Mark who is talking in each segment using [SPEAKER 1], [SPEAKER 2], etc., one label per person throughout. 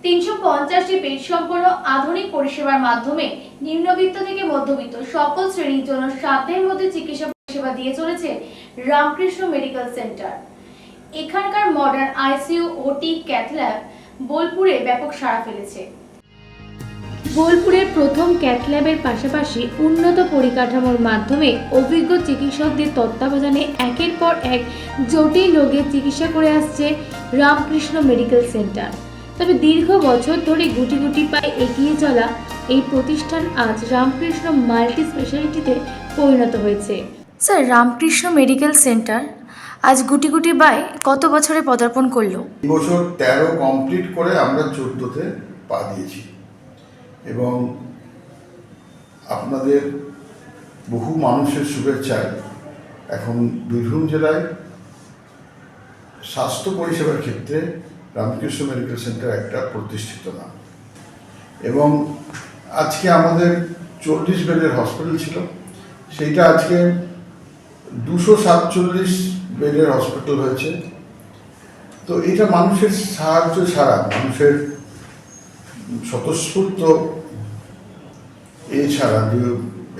[SPEAKER 1] 350টি bed সম্পন্ন আধুনিক পরিষেবার মাধ্যমে নিম্নবিত্ত থেকে মধ্যবিত্ত সকল শ্রেণীর জন্য সাধ্যের মধ্যে চিকিৎসা পরিষেবা দিয়ে চলেছে রামকৃষ্ণ মেডিকেল সেন্টার। এখানকার মডার্ন আইসিইউ, ওটি, ক্যাথ ল্যাব বোলপুরে ব্যাপক সাড়া ফেলেছে। বোলপুরের প্রথম ক্যাথ ল্যাবের পাশাপাশি উন্নত পরিকাঠামোর মাধ্যমে অভিজ্ঞ চিকিৎসকদের তত্ত্বাবধানে একের পর এক জটিল রোগের চিকিৎসা করে আসছে রামকৃষ্ণ মেডিকেল সেন্টার। তবে দীর্ঘ বছর ধরে গুটি গুটি পায়ে এগিয়ে চলা এই প্রতিষ্ঠান আজ রামকৃষ্ণ মাল্টি স্পেশালিটিতে পরিণত হয়েছে। স্যার, রামকৃষ্ণ মেডিকেল সেন্টার আজ গুটি গুটি পায়ে কত বছরে পদার্পণ করলো?
[SPEAKER 2] এই বছর 13 কমপ্লিট করে আমরা 14তে পা দিয়েছি এবং আপনাদের বহু মানুষের শুভেচ্ছায় এখন বীরভূম জেলায় স্বাস্থ্য পরিষেবার ক্ষেত্রে রামকৃষ্ণ মেডিকেল সেন্টার একটা প্রতিষ্ঠিত নাম। এবং আজকে আমাদের 40 বেডের হসপিটাল ছিল, সেইটা আজকে 247 বেডের হসপিটাল হয়েছে। তো এটা মানুষের সাহায্য ছাড়া, মানুষের স্বতঃস্ফূর্ত এছাড়া যে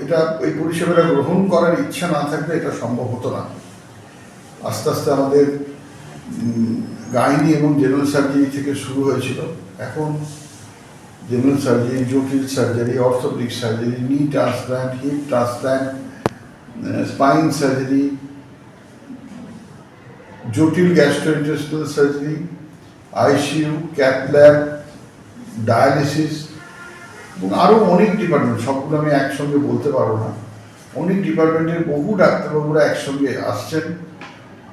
[SPEAKER 2] এটা এই পরিষেবাটা গ্রহণ করার ইচ্ছা না থাকলে এটা সম্ভব হতো না। আস্তে আস্তে আমাদের গাইনি এবং জেনারেল সার্জারি থেকে শুরু হয়েছিল, এখন জেনারেল সার্জারি, জটিল surgery, orthopaedic surgery, knee transplant, hip transplant, spine surgery, জটিল গ্যাস্ট্রোইন্টেস্টাইনাল surgery, ICU, cath lab, dialysis এবং আরও অনেক ডিপার্টমেন্ট, সবগুলো আমি একসঙ্গে বলতে পারবো না। অনেক ডিপার্টমেন্টের বহু ডাক্তারবাবুরা একসঙ্গে আসছেন,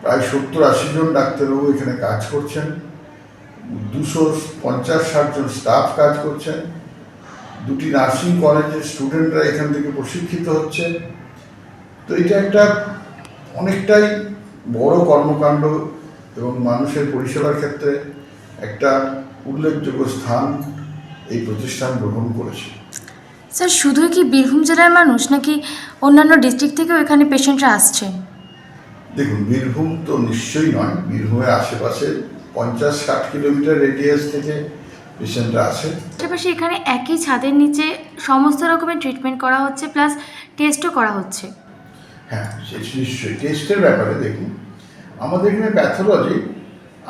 [SPEAKER 2] প্রায় 70-80 জন ডাক্তারবাবু এখানে কাজ করছেন, 250-60 জন স্টাফ কাজ করছেন, 2টি নার্সিং কলেজের স্টুডেন্টরা এখান থেকে প্রশিক্ষিত হচ্ছে। তো এটা একটা অনেকটাই বড় কর্মকাণ্ড এবং মানুষের পরিষেবার ক্ষেত্রে একটা উল্লেখযোগ্য স্থান এই প্রতিষ্ঠান গ্রহণ করেছে।
[SPEAKER 1] স্যার, শুধুই কি বীরভূম জেলার মানুষ নাকি অন্যান্য ডিস্ট্রিক্ট থেকেও এখানে পেশেন্টরা আসছে?
[SPEAKER 2] দেখুন, বীরভূম তো নিশ্চয়ই নয়, বীরভূমের আশেপাশে 50-60 কিলোমিটার রেডিয়াস থেকে পেশেন্টরা আসে।
[SPEAKER 1] পাশাপাশি এখানে একই ছাদের নিচে সমস্ত রকমের ট্রিটমেন্ট করা হচ্ছে, প্লাস টেস্টও করা হচ্ছে।
[SPEAKER 2] হ্যাঁ, নিশ্চয়ই। টেস্টের ব্যাপারে দেখুন, আমাদের এখানে প্যাথোলজি,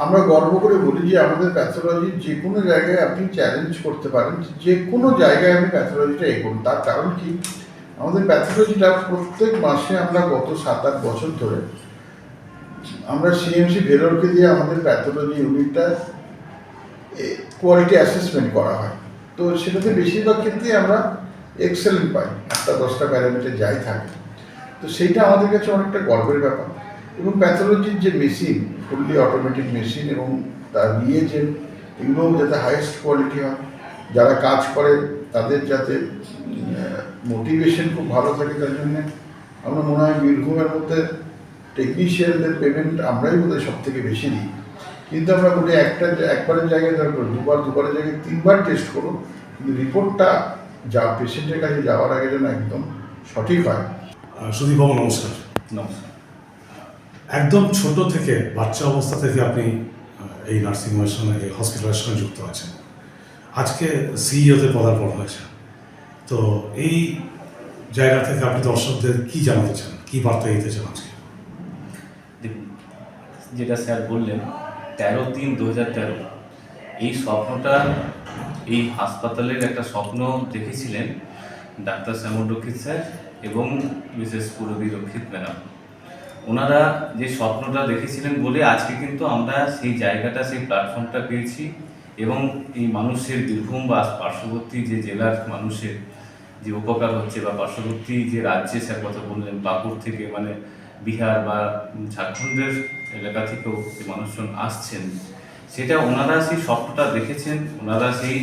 [SPEAKER 2] আমরা গর্ব করে বলি যে আমাদের প্যাথোলজি যে কোনো জায়গায় আপনি চ্যালেঞ্জ করতে পারেন, যে কোনো জায়গায় আপনি প্যাথোলজিটা এগোন। তার কারণ কি, আমাদের প্যাথোলজিটা প্রত্যেক মাসে আমরা গত 7-8 বছর ধরে আমরা সিএমসি ভেলোরকে দিয়ে আমাদের প্যাথোলজি ইউনিটটা কোয়ালিটি অ্যাসেসমেন্ট করা হয়। তো সেটাতে বেশিরভাগ ক্ষেত্রে আমরা এক্সেলেন্ট পাই, 8-10টা প্যারামিটার যাই থাকে। তো সেইটা আমাদের কাছে অনেকটা গর্বের ব্যাপার। এবং প্যাথোলজির যে মেশিন, ফুললি অটোমেটিক মেশিন এবং তার রিয়েজেন্ট, এগুলোও যাতে হাইয়েস্ট কোয়ালিটি হয়, যারা কাজ করে তাদের যাতে মোটিভেশন খুব ভালো থাকে, তার জন্যে আমরা মনে হয় বীরভূমের মধ্যে টেকনিশিয়ানদের পেমেন্ট আমরাই বোধহয় সব থেকে বেশি দিই। কিন্তু আমরা বলি একবারের জায়গায় দরকার দুবারের জায়গায় 3বার টেস্ট করুন, কিন্তু রিপোর্টটা যা পেশেন্টের কাছে যাওয়ার আগে যেন একদম সঠিক হয়।
[SPEAKER 3] সুদীপবাবু নমস্কার। নমস্কার। একদম ছোট থেকে, বাচ্চা অবস্থা থেকে আপনি এই নার্সিংহোমের সঙ্গে, এই হসপিটালের সঙ্গে যুক্ত আছেন। আজকে সিইওতে পদার্পণ হয়েছে, তো এই জায়গা থেকে আপনি দর্শকদের কি জানাতে চান, কি বার্তা দিতে চান আজকে?
[SPEAKER 4] দেখুন, যেটা স্যার বললেন 13/3/2013 এই স্বপ্নটা, এই হাসপাতালের একটা স্বপ্ন দেখেছিলেন ডাক্তার শ্যামল রক্ষিত স্যার এবং মিসেস পুরবী রক্ষিত ম্যাডাম। ওনারা যে স্বপ্নটা দেখেছিলেন বলে আজকে কিন্তু আমরা সেই জায়গাটা, সেই প্ল্যাটফর্মটা পেয়েছি এবং এই মানুষের, বীরভূম বা পার্শ্ববর্তী যে জেলার মানুষের যে উপকার হচ্ছে, বা পার্শ্ববর্তী যে রাজ্যে স্যার কথা বললেন, পাকুড় থেকে, মানে বিহার বা ঝাড়খণ্ডের এলাকা থেকেও যে মানুষজন আসছেন, সেটা ওনারা সেই স্বপ্নটা দেখেছেন, ওনারা সেই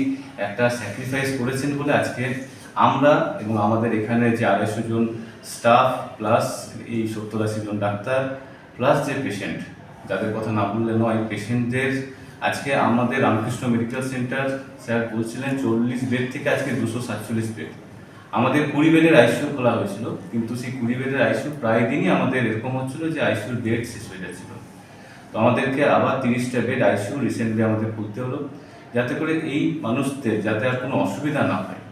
[SPEAKER 4] একটা স্যাক্রিফাইস করেছেন বলে আজকে আমরা এবং আমাদের এখানে যে 250 জন স্টাফ প্লাস এই 70-80 জন ডাক্তার প্লাস যে পেশেন্ট, যাদের কথা না বললে নয়, পেশেন্টদের আজকে আমাদের রামকৃষ্ণ মেডিকেল সেন্টার স্যার বলছিলেন 40 বেড থেকে আজকে 247 বেড। আমাদের 20 বেডের আইসিইউ খোলা হয়েছিল, কিন্তু সেই 20 বেডের আইসিইউ প্রায় দিনই আমাদের এরকম হচ্ছিল যে আইসিইউর বেড শেষ হয়ে যাচ্ছিল। তো আমাদেরকে আবার 30টা বেড আইসিইউ রিসেন্টলি আমাদের খুলতে হলো। যাতে করে এই মানুষদের যাতে আর কোনো অসুবিধা না হয়,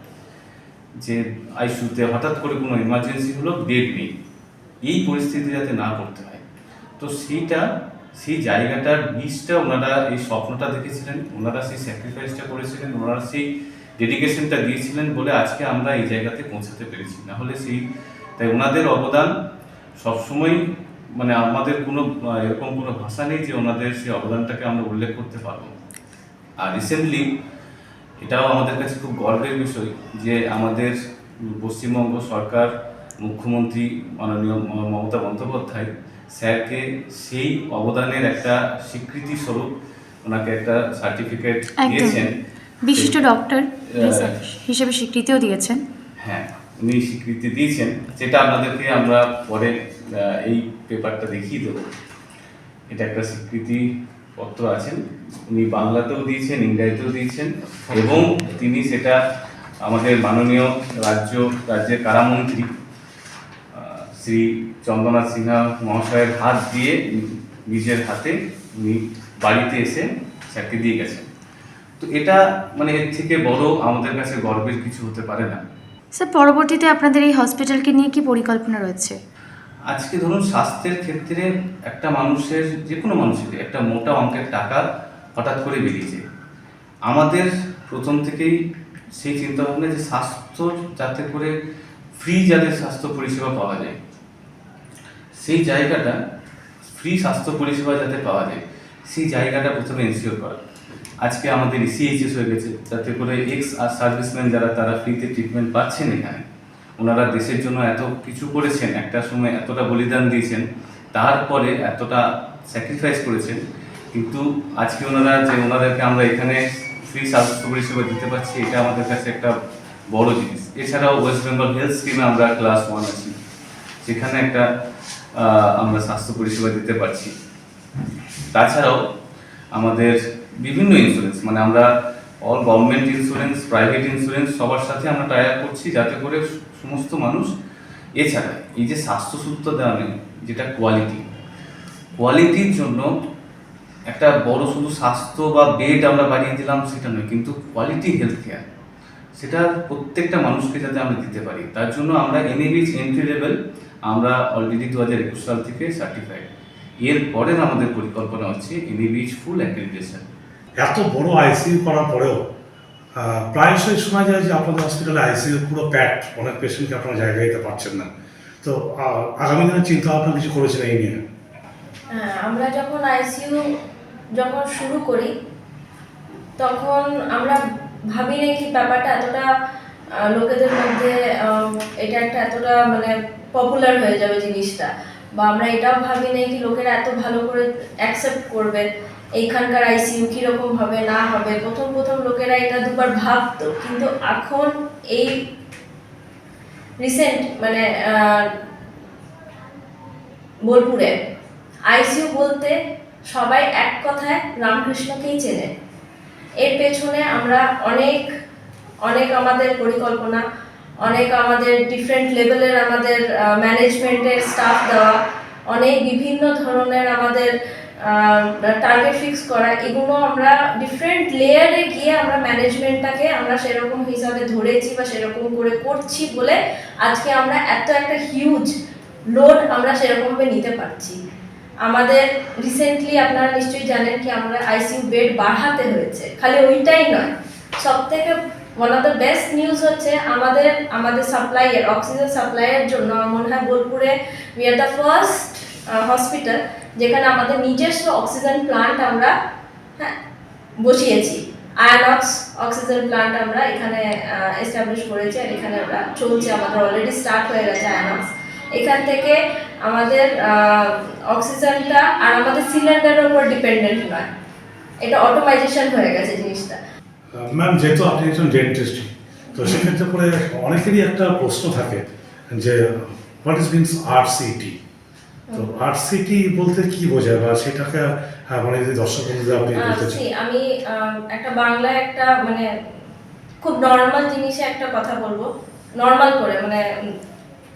[SPEAKER 4] যে আইসিইউতে হঠাৎ করে কোনো এমার্জেন্সি হলো, বেড নেই, এই পরিস্থিতি যাতে না করতে হয়। তো সেই জায়গাটার বীজটা ওনারা, এই স্বপ্নটা দেখেছিলেন, ওনারা সেই স্যাক্রিফাইসটা করেছিলেন, ওনারা সেই ডেডিকেশনটা দিয়েছিলেন বলে আজকে আমরা এই জায়গাতে পৌঁছাতে পেরেছি। না হলে তাই ওনাদের অবদান সবসময়, মানে আমাদের কোনো এরকম কোনো ভাষা নেই যে ওনাদের সেই অবদানটাকে আমরা উল্লেখ করতে পারবো। আর রিসেন্টলি এটাও আমাদের কাছে খুব গর্বের বিষয় যে আমাদের পশ্চিমবঙ্গ সরকার, মুখ্যমন্ত্রী মাননীয় মমতা বন্দ্যোপাধ্যায় স্যারকে সেই অবদানের একটা স্বীকৃতি স্বরূপ ওনাকে একটা সার্টিফিকেট দিয়েছেন,
[SPEAKER 1] বিশিষ্ট ডক্টর হিসেবে স্বীকৃতিও দিয়েছেন।
[SPEAKER 4] হ্যাঁ, উনি স্বীকৃতি দিয়েছেন, যেটা আপনাদেরকে আমরা পরে এই পেপারটা দেখিয়ে দেবো। এটা একটা স্বীকৃতি পত্র আছেন, উনি বাংলাতেও দিয়েছেন, ইংরেজিতেও দিয়েছেন, এবং তিনি সেটা আমাদের মাননীয় রাজ্যের কারামন্ত্রী শ্রী চন্দ্রনাথ সিনহা মহাশয়ের হাত দিয়ে, নিজের হাতে উনি বাড়িতে এসে স্যারকে দিয়ে গেছেন। তো এটা মানে এর থেকে বড় আমাদের কাছে গর্বের কিছু হতে পারে না।
[SPEAKER 1] স্যার, পরবর্তীতে আপনাদের এই হসপিটালকে নিয়ে কি পরিকল্পনা রয়েছে?
[SPEAKER 4] আজকে ধরুন স্বাস্থ্যের ক্ষেত্রে একটা মানুষের, যে কোনো মানুষের একটা মোটা অঙ্কের টাকা হঠাৎ করে বেরিয়েছে। আমাদের প্রথম থেকেই সেই চিন্তাভাবনা যে স্বাস্থ্য যাতে করে ফ্রি, যাদের স্বাস্থ্য পরিষেবা পাওয়া যায়, সেই জায়গাটা, ফ্রি স্বাস্থ্য পরিষেবা যাতে পাওয়া যায়, সেই জায়গাটা প্রথমে এনশিওর করা। আজকে আমাদের ইসিএইচএস হয়ে গেছে, যাতে করে এক্স আর সার্ভিসম্যান যারা, তারা ফ্রিতে ট্রিটমেন্ট পাচ্ছেন এখানে। ওনারা দেশের জন্য এত কিছু করেছেন, একটা সময় এতটা বলিদান দিয়েছেন, তারপরে এতটা স্যাক্রিফাইস করেছেন, কিন্তু আজকে ওনাদেরকে আমরা এখানে ফ্রি স্বাস্থ্য পরিষেবা দিতে পারছি, এটা আমাদের কাছে একটা বড় জিনিস। এছাড়াও ওয়েস্ট বেঙ্গল হেলথ স্কিমে আমরা ক্লাস 1 আছি, সেখানে একটা আমরা স্বাস্থ্য পরিষেবা দিতে পারছি। তাছাড়াও আমাদের বিভিন্ন ইন্স্যুরেন্স, মানে আমরা all government insurance, private insurance সবার সাথে আমরা টাই আপ করছি, যাতে করে সমস্ত মানুষ, এছাড়া এই যে স্বাস্থ্য সুবিধা দেওয়া নেই, যেটা কোয়ালিটির জন্য একটা বড় শুধু স্বাস্থ্য বা বেড আমরা বাড়িয়ে দিলাম সেটা নয়, কিন্তু কোয়ালিটি হেলথ কেয়ার, সেটা প্রত্যেকটা মানুষকে যাতে আমরা দিতে পারি, তার জন্য আমরা এনএবিএইচ এন্ট্রি লেভেল আমরা অলরেডি 2021 সাল থেকে সার্টিফাইড। এর পরের আমাদের পরিকল্পনা হচ্ছে এনএবিএইচ ফুল অ্যাক্রেডিটেশন।
[SPEAKER 3] এত বড় আইসিইউ করার পরেও প্রায়শই শোনা যায় যে আপনাদের হসপিটালে আইসিইউ পুরো প্যাকড, অনেক পেশেন্টকে আপনারা জায়গা দিতে পারছেন না। তো আগামী দিনের চিন্তা ভাবনা কিছু করেছেন এই নিয়ে?
[SPEAKER 5] আমরা যখন আইসিইউ শুরু করি, তখন আমরা ভাবি না কি ব্যাপারটা এতটা লোকেদের মধ্যে, এটা একটা এতটা মানে পপুলার হয়ে যাবে জিনিসটা, বা আমরা এটাও ভাবি না কি লোকেরা এত ভালো করে অ্যাকসেপ্ট করবে এইখানকার আইসিইউ কীরকম হবে না হবে। প্রথম লোকেরা এটা দুবার ভাবতো, কিন্তু এখন এই রিসেন্ট মানে বোলপুরে আইসিইউ বলতে সবাই এক কথায় রামকৃষ্ণকেই চেনে। এর পেছনে আমরা অনেক আমাদের পরিকল্পনা, অনেক আমাদের ডিফারেন্ট লেভেলের আমাদের ম্যানেজমেন্টের স্টাফ দেওয়া, অনেক বিভিন্ন ধরনের আমাদের টার্গেট ফিক্স করা, এগুলো আমরা ডিফারেন্ট লেয়ারে গিয়ে আমরা ম্যানেজমেন্টটাকে আমরা সেরকম হিসাবে ধরেছি বা সেরকম করে করছি বলে আজকে আমরা এত একটা হিউজ লোড আমরা সেরকমভাবে নিতে পারছি। আমাদের রিসেন্টলি আপনারা নিশ্চয়ই জানেন কি আমরা আইসিইউ বেড বাড়াতে হয়েছে, খালি ওইটাই নয়, সবথেকে one of the best news হচ্ছে আমাদের সাপ্লাইয়ের, অক্সিজেন সাপ্লাইয়ের জন্য আমার মনে হয় বোলপুরে we are the first hospital যেখানে আমাদের নিজস্ব অক্সিজেন প্লান্ট আমরা বসিয়েছি। আয়নক্স অক্সিজেন প্লান্ট আমরা এখানে এস্টাবলিশ করেছি, আর এখানে আমরা চলছে, আমাদের অলরেডি স্টার্ট হয়ে গেছে আয়নক্স। এখান থেকে আমাদের অক্সিজেনটা আর আমাদের সিলিন্ডারের উপর ডিপেন্ডেন্ট নয়, এটা অটোমাইজেশন হয়ে গেছে জিনিসটা।
[SPEAKER 3] ম্যাম, যেহেতু আপনি একজন ডেন্টিস্ট, তো সেক্ষেত্রে পরে অনেকেরই একটা প্রশ্ন থাকে যে হোয়াট ইজ মিনস আরসিটি। তো আরসিটি বলতে কি বোঝায়, বা সেটাকে মানে যদি দর্শক বন্ধুদের আপনি বলতে চান।
[SPEAKER 5] আমি একটা বাংলায় একটা মানে খুব নর্মাল জিনিসে একটা কথা বলবো, নর্মাল করে মানে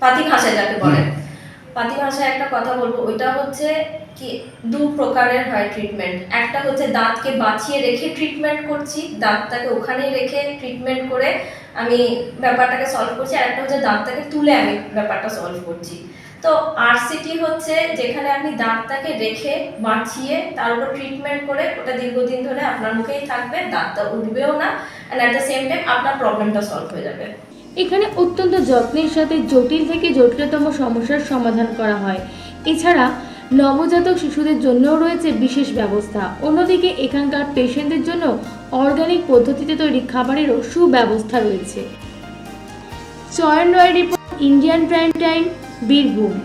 [SPEAKER 5] পাতি ভাষায় যাকে বলে, পাতি ভাষায় একটা কথা বলবো, ওইটা হচ্ছে কি দু প্রকারের হয় ট্রিটমেন্ট। একটা হচ্ছে দাঁতকে বাঁচিয়ে রেখে ট্রিটমেন্ট করছি, দাঁতটাকে ওখানেই রেখে ট্রিটমেন্ট করে আমি ব্যাপারটাকে সলভ করছি, আর একটা হচ্ছে দাঁতটাকে তুলে আমি ব্যাপারটা সলভ করছি। তো আরসিটি হচ্ছে যেখানে আপনি দাঁতটাকে রেখে বাঁচিয়ে তার উপর ট্রিটমেন্ট করে ওটা দীর্ঘদিন ধরে আপনার মুখেই থাকবে, দাঁতটা উঠবেও না, and at the same time আপনার প্রবলেমটা সলভ হয়ে যাবে।
[SPEAKER 1] এখানে অত্যন্ত যত্নের সাথে জটিল থেকে জটিলতম সমস্যার সমাধান করা হয়। এছাড়া নবজাতক শিশুদের জন্যও রয়েছে বিশেষ ব্যবস্থা। অন্যদিকে এখানকার পেশেন্টদের জন্য অর্গানিক পদ্ধতিতে তৈরি খাবারেরও সুব্যবস্থা রয়েছে। Chayan Roy report, Indian prime time, Birbhum.